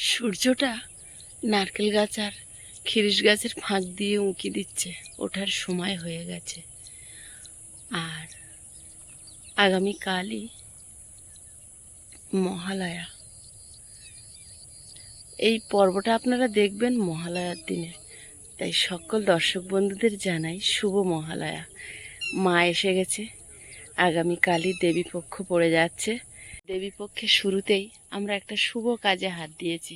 সূর্যটা নারকেল গাছ আর খিরিস গাছের ফাঁক দিয়ে উঁকি দিচ্ছে, ওঠার সময় হয়ে গেছে। আর আগামীকালই মহালয়া। এই পর্বটা আপনারা দেখবেন মহালয়ার দিনে, তাই সকল দর্শক বন্ধুদের জানাই শুভ মহালয়া। মা এসে গেছে, আগামীকালই দেবীপক্ষ পড়ে যাচ্ছে। দেবীপক্ষের শুরুতেই আমরা একটা শুভ কাজে হাত দিয়েছি,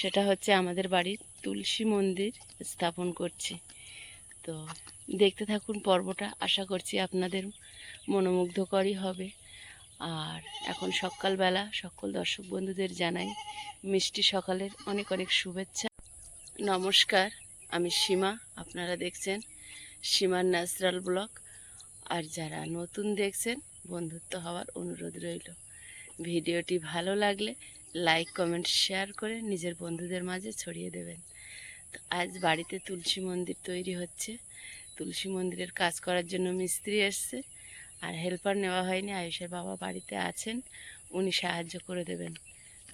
সেটা হচ্ছে আমাদের বাড়ির তুলসী মন্দির স্থাপন করছি। তো দেখতে থাকুন পর্বটা, আশা করছি আপনাদের মনোমুগ্ধকরই হবে। আর এখন সকালবেলা সকল দর্শক বন্ধুদের জানাই মিষ্টি সকালের অনেক অনেক শুভেচ্ছা। নমস্কার, আমি সীমা, আপনারা দেখছেন সীমার ন্যাচারাল ব্লগ। আর যারা নতুন দেখছেন, বন্ধুত্ব হওয়ার অনুরোধ রইল। ভিডিওটি ভালো লাগলে লাইক কমেন্ট শেয়ার করে নিজের বন্ধুদের মাঝে ছড়িয়ে দেবেন। তো আজ বাড়িতে তুলসী মন্দির তৈরি হচ্ছে। তুলসী মন্দিরের কাজ করার জন্য মিস্ত্রি এসছে, আর হেল্পার নেওয়া হয়নি। আয়ুষের বাবা বাড়িতে আছেন, উনি সাহায্য করে দেবেন।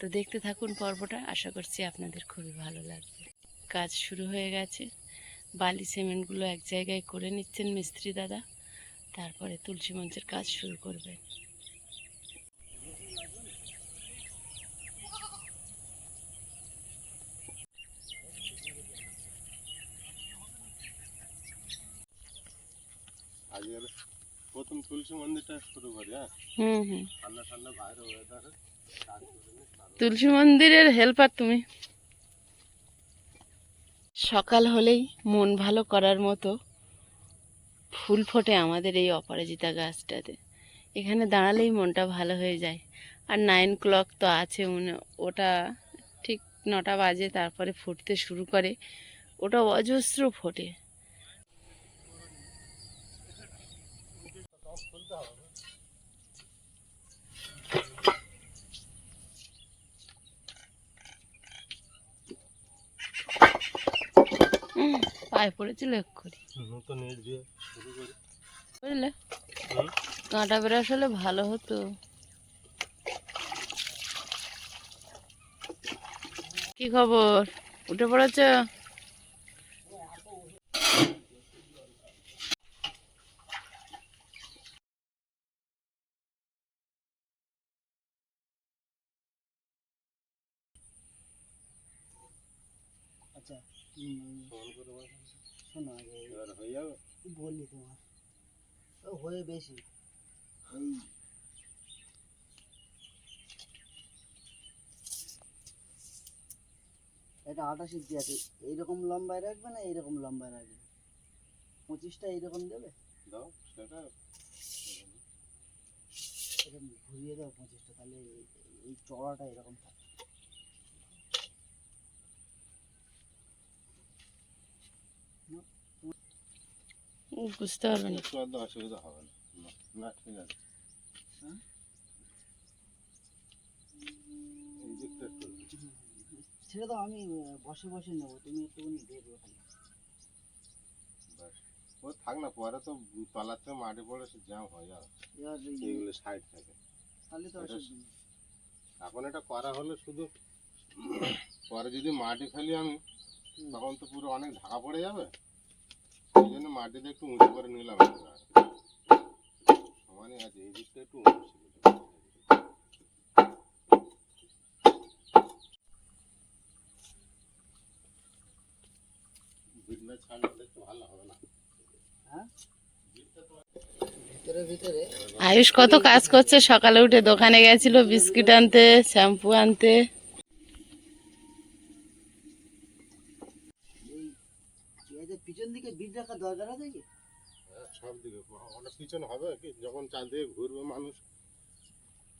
তো দেখতে থাকুন পর্বটা, আশা করছি আপনাদের খুবই ভালো লাগবে। কাজ শুরু হয়ে গেছে, বালি সিমেন্টগুলো এক জায়গায় করে নিচ্ছেন মিস্ত্রি দাদা, তারপরে তুলসী মঞ্চের কাজ শুরু করবেন। প্রথম তুলসী মন্দিরটা শুরু করি। ঠান্ডা ঠান্ডা বাইরে ওয়েদারে তুলসী মন্দিরের হেল্পার তুমি। সকাল হলেই মন ভালো করার মতো ফুল ফোটে আমাদের এই অপরাজিতা গাছটাতে। এখানে দাঁড়ালেই মনটা ভালো হয়ে যায়। আর 9 ক্লক তো আছে, ওটা ঠিক 9টা বাজে, তারপরে ফুটতে শুরু করে। ওটা অজস্র ফোটে। পায়ে পড়েছিল এক্ষুনি, বুঝলে? কাঁটা ব্রাশ হলে ভালো হতো। কি খবর, উঠে পড়েছ? আচ্ছা, শোনো, বললি তোমার হয়ে বেশি এই এটা 28 ইঞ্চি আছে। এইরকম লম্বায় রাখবে না এইরকম লম্বায় রাখবে? 25টা এইরকম দেবে, দাও সেটা এরকম ঘুরিয়ে দাও 25টা, তাহলে এই চড়াটা এরকম থাকে। বুঝতে পারবে না। একটু অসুবিধা হবে না। না ঠিক আছে। হ্যাঁ, এই দিকটা একটু ছেড়ে দাও, আমি বসে বসে নেবো, তুমি একটুখানি দেখবে খালি। ব্যাস, ও থাক না, পরে তো তলার থেকে মাটি পড়ে সে জ্যাম হয়ে যাবে। এবার এইগুলো সাইড থাকে, তাহলে তো অসুবিধা নেই। এখন এটা করা হলে শুধু পরে যদি মাটি ফেলি আমি, তখন তো পুরো অনেক ঢাকা পড়ে যাবে। সেই জন্য মাটিতে একটু উঁচু করে নিলাম। সমানই আছে, এই দিকটা একটু উঁচু ছিল। ভিড়টা ছাড়লে একটু ভালো হবে না? হ্যাঁ, ভিতরে ভিতরে আয়ুষ কত কাজ করছে, সকালে উঠে দোকানে গেছিল বিস্কিট আনতে, শ্যাম্পু আনতে। এই পেঁয়াজের পিছন দিকে বীজ রাখার দরকার আছে কি? সব দিকে ওটা পিছনে হবে কি, যখন চারদিকে ঘুরবে মানুষ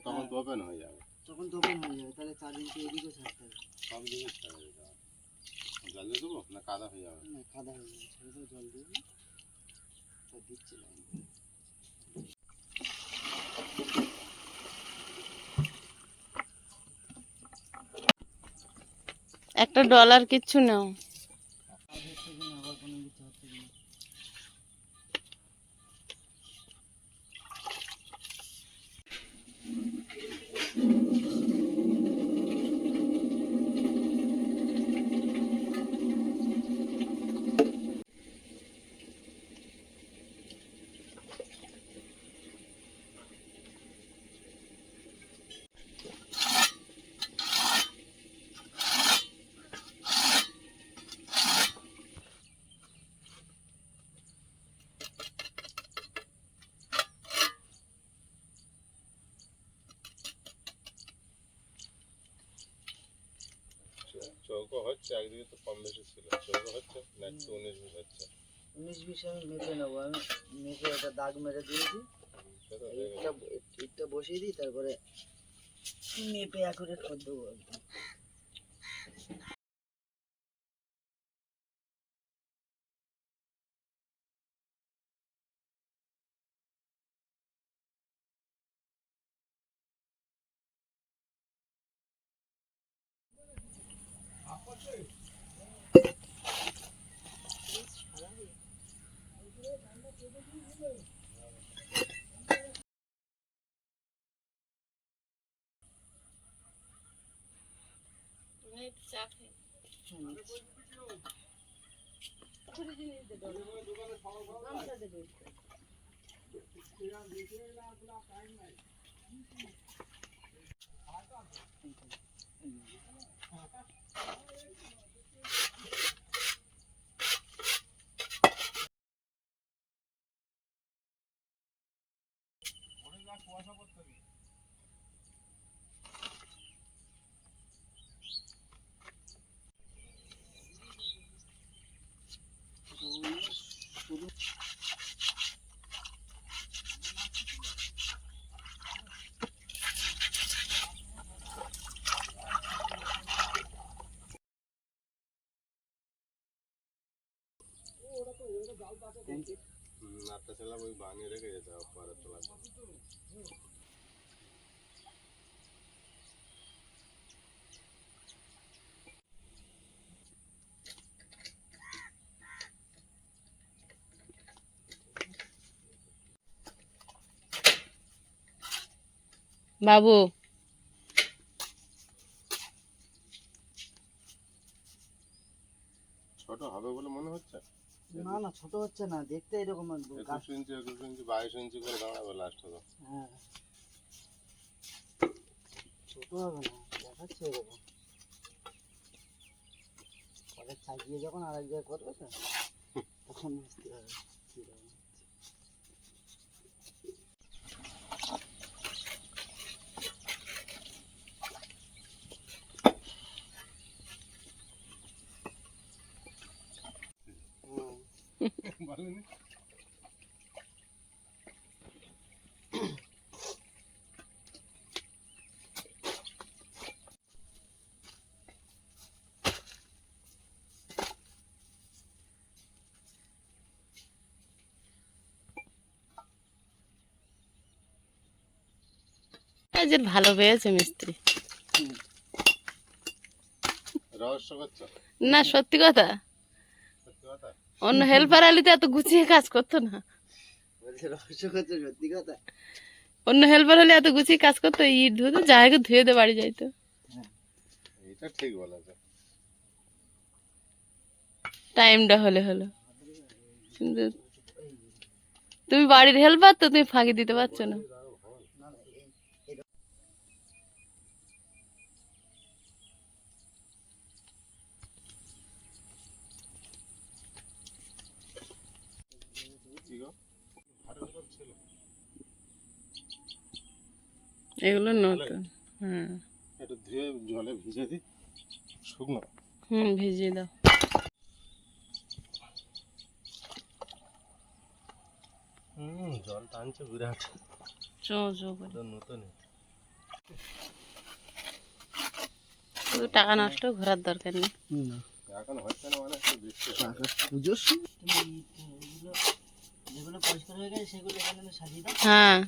তখন তো ওপেন হয়ে যাবে। তখন তো ওপেন হয়ে যাবে, তাহলে 4 ইঞ্চি এদিকেও ছাড়তে হবে। সব দিকে ছেড়ে দিতে হবে। জল দিয়ে দেবো না কাদা হয়ে যাবে? না, কাদা হয়ে যাবে, ছেড়ে দাও, জল দিয়ে দিচ্ছি না। একটা ডলার কিচ্ছু নাও। কাজ হচ্ছে কিনা, আবার কোনো কিছু হচ্ছে কিনা। চৌকো হচ্ছে, একদিকে তো কম বেশি ছিল, চৌকো হচ্ছে না একটু 19-20 হচ্ছে। 19-20 আমি মেপে নেবো, আমি মেপে একটা দাগ মেরে দিয়েছি। সেটা হয়ে গেছে। ইটটা বসিয়ে দিই, তারপরে মেপে অ্যাকুরেট করে দেবো একদম। নাটটা ছিলাম ওই বানিয়ে রেখে যেতে হবে পরে তোলা। বাবু, ছোট হবে বলে মনে হচ্ছে। না না, ছোট হচ্ছে না, দেখতে এরকম 21 ইঞ্চি 22 ইঞ্চি করে দাঁড়াবে লাস্ট হবে। হ্যাঁ, ছোট হবে না, দেখাচ্ছে এরকম। পরে সাজিয়ে যখন আরেক জায়গায় করবে তো, তখন বুঝতে হবে কিরকম। বলেনি এই যে ভালো পেয়েছে মিস্ত্রি। রহস্য করছো? না, সত্যি কথা, সত্যি কথা। অন্য হেল্পার আলিতে এত গুছিয়ে কাজ করতো না। বলছে রহস্য করছে, সত্যি কথা। অন্য হেল্পার হলে এত গুছিয়ে কাজ করতো, ইট ধুতো, জায়গা ধুয়ে দিয়ে বাড়ি যাইতো। এটা ঠিক বলেছে। টাইমটা হলে হলো, কিন্তু তুমি বাড়ির হেল্পার তো, তুমি ফাঁকি দিতে পারছো না। না না, কি গো? হাটের উপর ছিল। এগুলো নতুন। হুম একটু ধুয়ে জলে ভিজে দিই, শুকনো। ভিজিয়ে দাও। জল টানছে বিরাট। চো চো করে তো নতুন শুধু টাকা নষ্ট, ঘোরার দরকার নেই। এখন হচ্ছে না মানে একটু বৃষ্টি হবে। পুজোর সময় তুমি এগুলো যেগুলো পরিষ্কার হয়ে গেছে সেগুলো এখানে সাজিয়ে দাও। হ্যাঁ,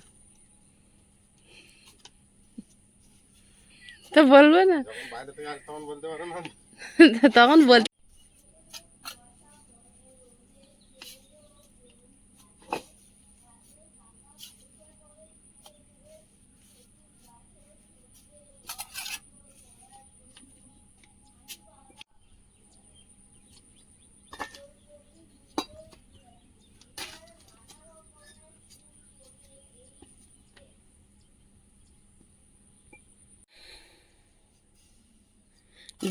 তো বলবো না, যখন বাইরে থেকে আসে তখন বলতে পারো না। তখন বল।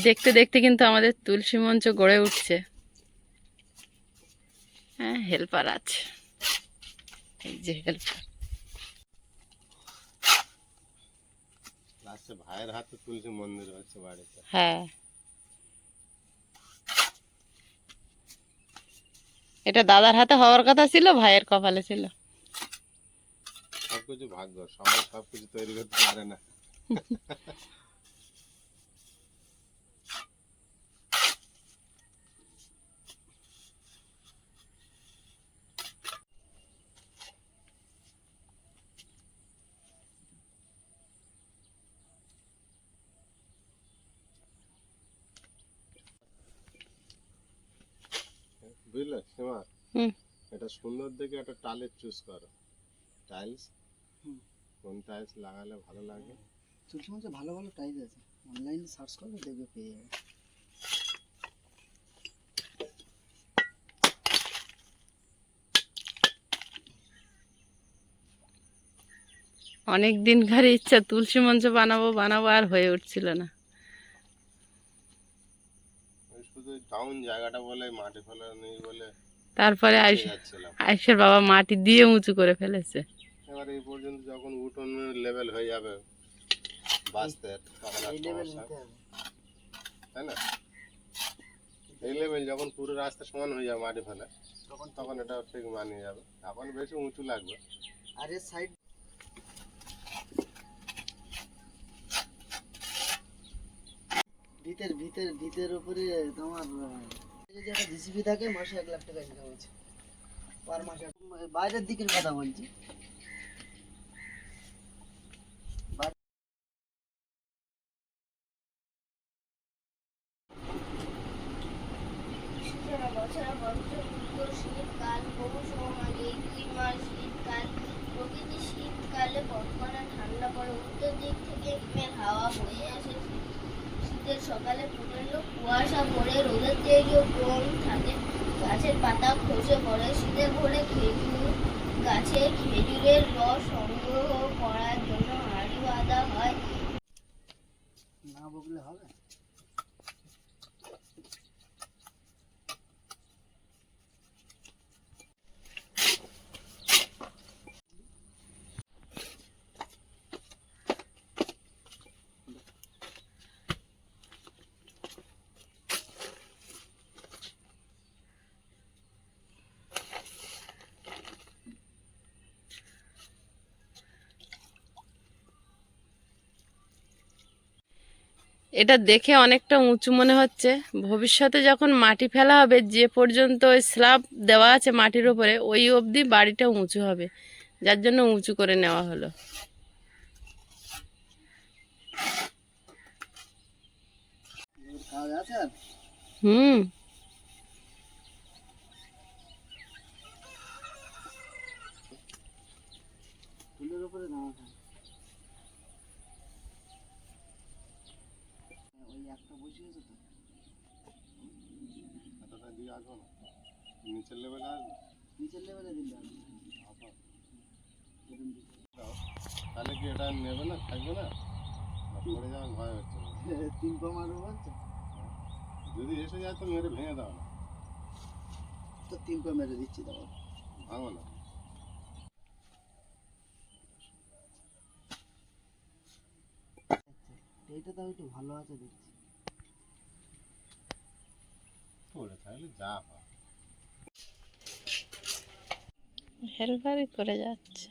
দেখতে দেখতে কিন্তু আমাদের তুলসী মঞ্চ গড়ে উঠছে। হ্যাঁ, হেল্পার আছে, এই যে হেল্পার। লাস্টে ভাইয়ের হাতে তুলসী মন্দির হচ্ছে বাড়িতে। হ্যাঁ, এটা দাদার হাতে হওয়ার কথা ছিল, ভাইয়ের কপালে ছিল। সবকিছু ভাগ্য, সবাই সবকিছু তৈরি করতে পারে না। বুঝলে সীমা, হুম। এটা সুন্দর দেখে একটা টাইলস চুজ করো। টাইলস, হুম। কোন টাইলস লাগালে ভালো লাগে? তুলসী মঞ্চে ভালো ভালো টাইলস আছে, অনলাইনে সার্চ করলে দেখবে পেয়ে যাবে। অনেক দিনকার ইচ্ছা তুলসী মঞ্চ বানাবো বানাবো, আর হয়ে উঠছিল না। ওই শুধু ডাউন জায়গাটা বলে, মাটি ফেলা নেই বলে তারপরে পিছিয়ে যাচ্ছিলাম। আয়েশের বাবা মাটি দিয়ে উঁচু করে ফেলেছে। এবার এই পর্যন্ত যখন উঠোন লেভেল হয়ে যাবে বাস্তের, তখন আর এই লেভেল সমস্যা, নিতে হবে। তাই না? এই লেভেল যখন পুরো রাস্তা সমান হয়ে যাবে মাটি ফেলে, তখন এটা ঠিক মানিয়ে যাবে। এখন বেশি উঁচু লাগবে। আর এর সাইড ভিতের উপরে তোমার যদি একটা জিসিবি থাকে মাসে 1 লাখ টাকা ইনকাম আছে পার মাসে। বাইরের দিকের কথা বলছি। বছর শীতকাল, বহু সময় আগে 2 মাস শীতকাল, প্রকৃতি শীতকালে কনকনে ঠান্ডা পড়ে, উত্তর দিক থেকে হিমেল হাওয়া বয়ে আসে। শীতের সকালে প্রচন্ড কুয়াশা পড়ে, রোদের তেজও কম থাকে, গাছের পাতা খসে পড়ে। শীতের ভোরে খেজুর গাছে খেজুরের রস সংগ্রহ করার জন্য হাঁড়ি বাঁধা হয়। না বকলে হবে। এটা দেখে অনেকটা উঁচু মনে হচ্ছে। ভবিষ্যতে যখন মাটি ফেলা হবে, যে পর্যন্ত ওই স্ল্যাব দেওয়া আছে মাটির উপরে, ওই অবধি বাড়িটা উঁচু হবে, যার জন্য উঁচু করে নেওয়া হলো। কাজ আছে আর হুম। ফুলের উপরে দাঁড়া থাকে। ওই একটা বসিয়েছে তো। এতটা দিয়ে আসবো না, নিচের লেভেলে আসবে। নিচের লেভেলে দিলে হবে। আবার এরকম দিতে দাও। তাহলে কি এটা নেবে না, থাকবে না? না পড়ে যাওয়ার ভয় হচ্ছে না? হবে। 3 পা মারবো বলছো? যদি এসে যায় তো মেরে ভেঙে দাও না, তো 3 পা মেরে দিচ্ছি, দাও। ভাঙো না। এইটা তাও একটু ভালো আছে দেখছি। পড়ে থাকলে যা হয়। হেলপারই করে যাচ্ছে।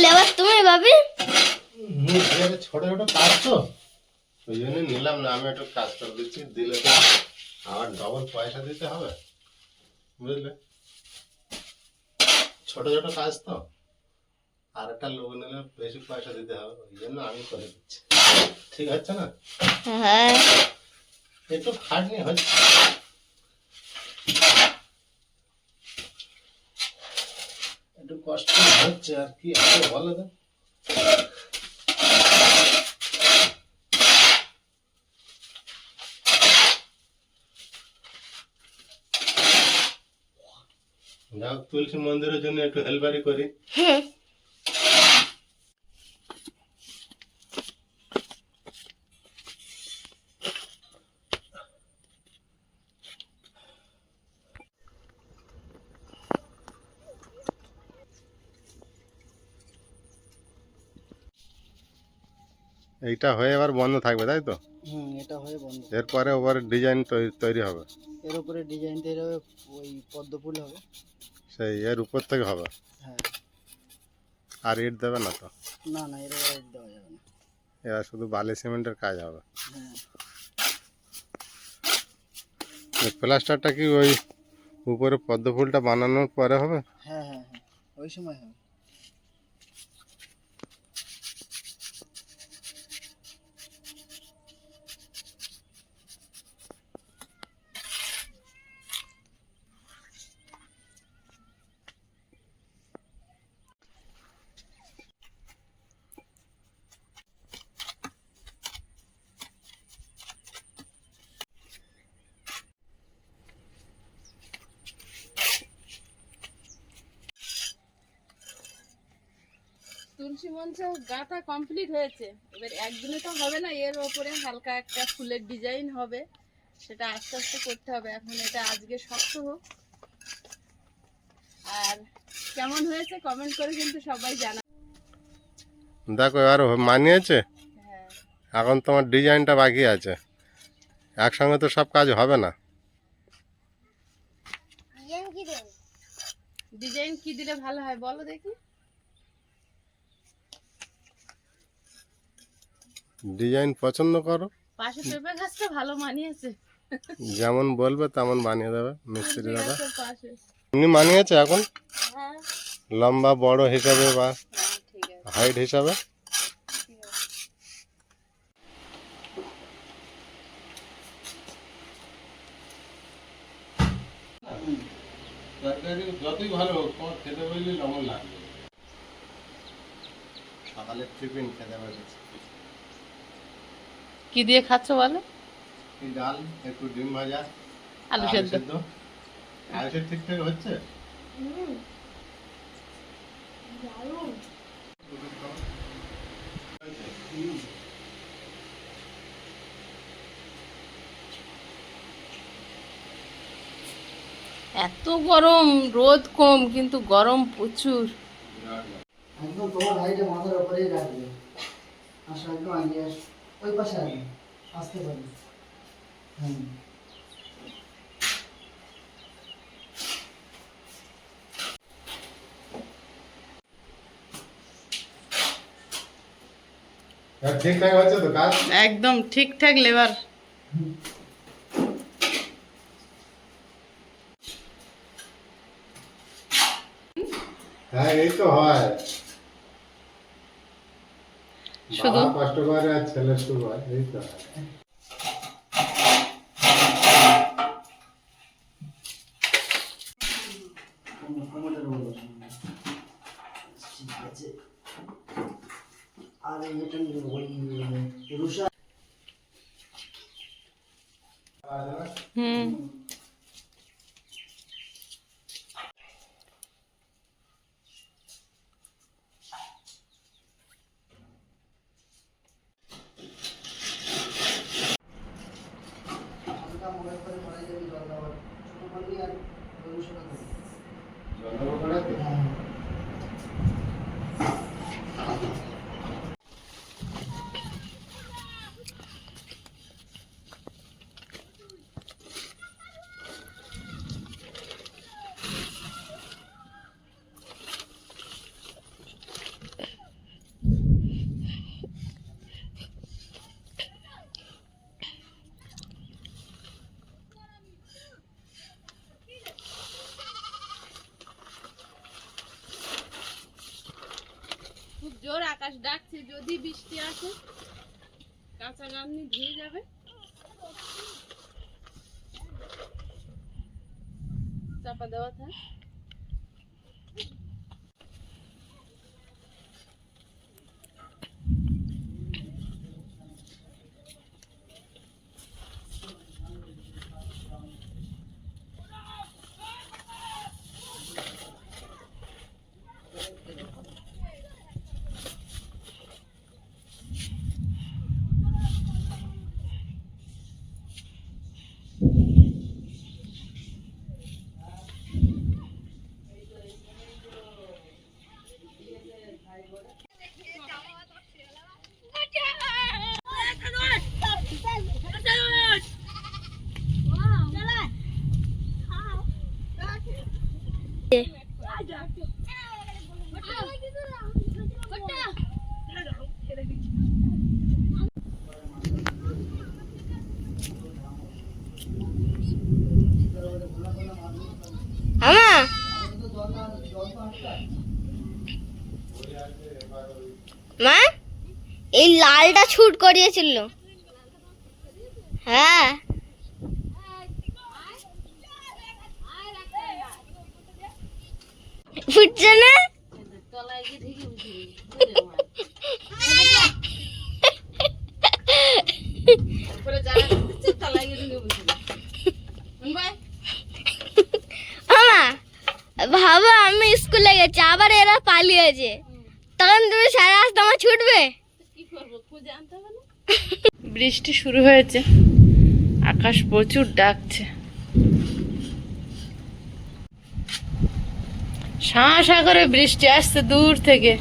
লেবার তুমি ভাবি? ছোট ছোট কাজ তো ওই জন্য নিলাম না, আমি একটু কাজ করে দিচ্ছি, দিলে তো আবার ডবল পয়সা দিতে হবে, বুঝলে? ছোট ছোট কাজ তো, আর একটা লোক নিলে বেশি পয়সা দিতে হবে, ওই জন্য আমি করে দিচ্ছি। ঠিক আছে না? হ্যাঁ একটু খাটনি হচ্ছে, একটু কষ্ট হচ্ছে, আর কি হবে বলো তো? যাও, তুলসী মন্দিরের জন্য একটু হেল্পারি করি। হ্যাঁ এইটা হয়ে এবার বন্ধ থাকবে, তাই তো? এটা হয়ে বন্ধ। এরপরে ওভার ডিজাইন তৈরি হবে, এর উপরে ডিজাইন তৈরি হবে, ওই পদ্ম ফুল হবে। সেই এর উপর থেকে হবে। হ্যাঁ। আর ইট দেবে না তো? না না, এর উপরে দেওয়া যাবে না। এবার শুধু বালি সিমেন্টের কাজ হবে। হ্যাঁ প্লাস্টারটা কি ওই উপরে পদ্ম ফুলটা বানানোর পরে হবে? হ্যাঁ হ্যাঁ হ্যাঁ, ওই সময় হবে। তুলসী মঞ্চ গাঁথা কমপ্লিট হয়েছে, এবার একদিনে তো হবে না, এর ওপরে হালকা একটা ফুলের ডিজাইন হবে, সেটা আস্তে আস্তে করতে হবে। এখন এটা আজকে শক্ত হোক। আর কেমন হয়েছে কমেন্ট করে কিন্তু সবাই জানা। দেখো এবার মানিয়েছে, হ্যাঁ এখন তোমার ডিজাইনটা বাকি আছে, একসঙ্গে তো সব কাজ হবে না। ডিজাইন কি দেন? ডিজাইন কি দিলে ভালো হয় বলো দেখি। ডিজাইন পছন্দ করো, পাশে পেঁপে গাছটা ভালো মানিয়েছে। যেমন বলবে তেমন বানিয়ে দেবে মিস্ত্রি পেঁপে দাদা। গাছের পাশে। এমনি মানিয়েছে এখন, হ্যাঁ লম্বা বড় হিসাবে বা হ্যাঁ ঠিক আছে হাইট হিসাবে। ঠিক আছে। তরকারি যতই ভালো হোক, তোমার খেতে বললে লবণ লাগবে। সকালের টিফিন খেতে বলেছি, কি দিয়ে খাচ্ছ বলো? ডাল, একটু ডিম ভাজা, আলু সেদ্ধ। আলু ঠিকঠাক হচ্ছে। দারুণ। এত গরম, রোদ কম কিন্তু গরম প্রচুর। একদম তোমার হাইটে মাথার উপরেই রাখবে। আসো একদম আগে আসো, ওই পাশে আসবে, আসতে পারবে। হ্যাঁ ঠিকঠাক হচ্ছে তো কাজ? একদম ঠিকঠাক লেবার। হ্যাঁ এই তো হয়, শুধু বাবা কষ্ট করে আর ছেলে শুরু হয়, এই তো হয়। কোমরের উপর বসো। ঠিক আছে। আর এটা ওই রুষা হুম হালকা মনে করে মারা যাবে, জল দেওয়ার ছোট পানি আর রুষা দেবে। জন্ম করে তো? হ্যাঁ জোর আকাশ ডাকছে, যদি বৃষ্টি আসে কাঁচা গামনি ধুয়ে যাবে। চাপা দেওয়া থাক। মা এই লালটা ছুট করিয়েছিল। হ্যাঁ ফুটছে না। ভাবো আমি স্কুলে গেছি, আবার এরা পালিয়েছে, তখন তুমি সারা রাস্তা আমার ছুটবে। বৃষ্টি শুরু হয়েছে, আকাশ প্রচুর ডাকছে। শাঁ শাঁ করে বৃষ্টি আসছে দূর থেকে।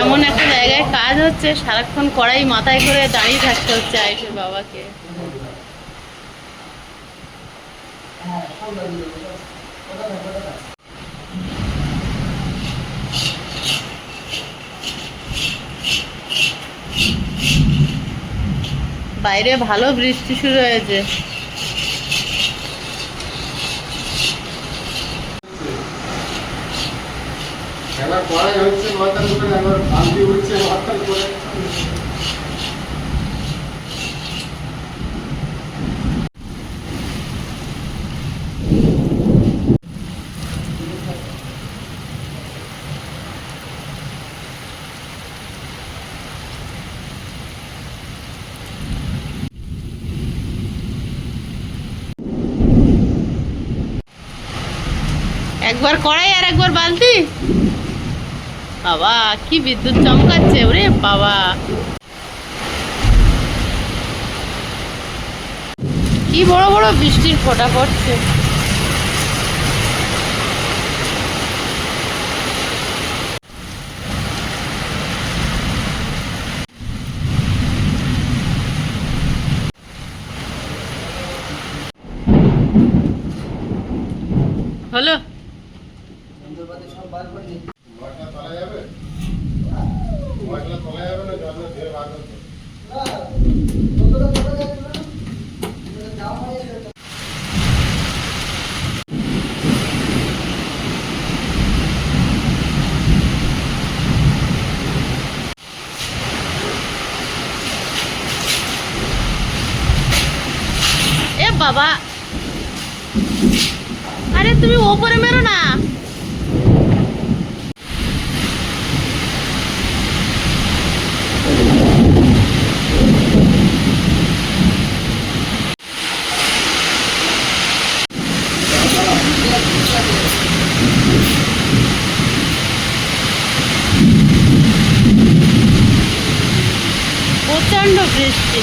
এমন একটা জায়গায় কাজ হচ্ছে, সারাক্ষণ কড়াই মাথায় করে দাঁড়িয়ে থাকতে হচ্ছে আয়েশের বাবাকে। বাইরে ভালো বৃষ্টি শুরু হয়েছে। একবার কড়াই হচ্ছে মাথার উপরে, একবার বালতি উঠছে মাথার উপরে। একবার কড়াই আর একবার বালতি। বাবা কি বিদ্যুৎ চমকাচ্ছে, ওরে বাবা কি বড় বড় বৃষ্টির ফোঁটা পড়ছে। হলো মশলা তোলা যাবে? মশলা তোলা যাবে না, জল ধীরে বার করতে। এ বাবা, আরে তুমি ওপরে মেরো না। প্রচন্ড বৃষ্টি।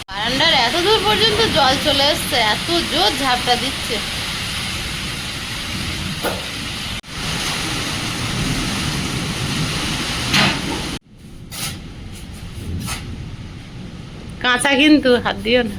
বারান্দার এত দূর পর্যন্ত জল চলে এসছে, এত জোর ঝাপটা দিচ্ছে। কাঁচা কিন্তু, হাত দিও না।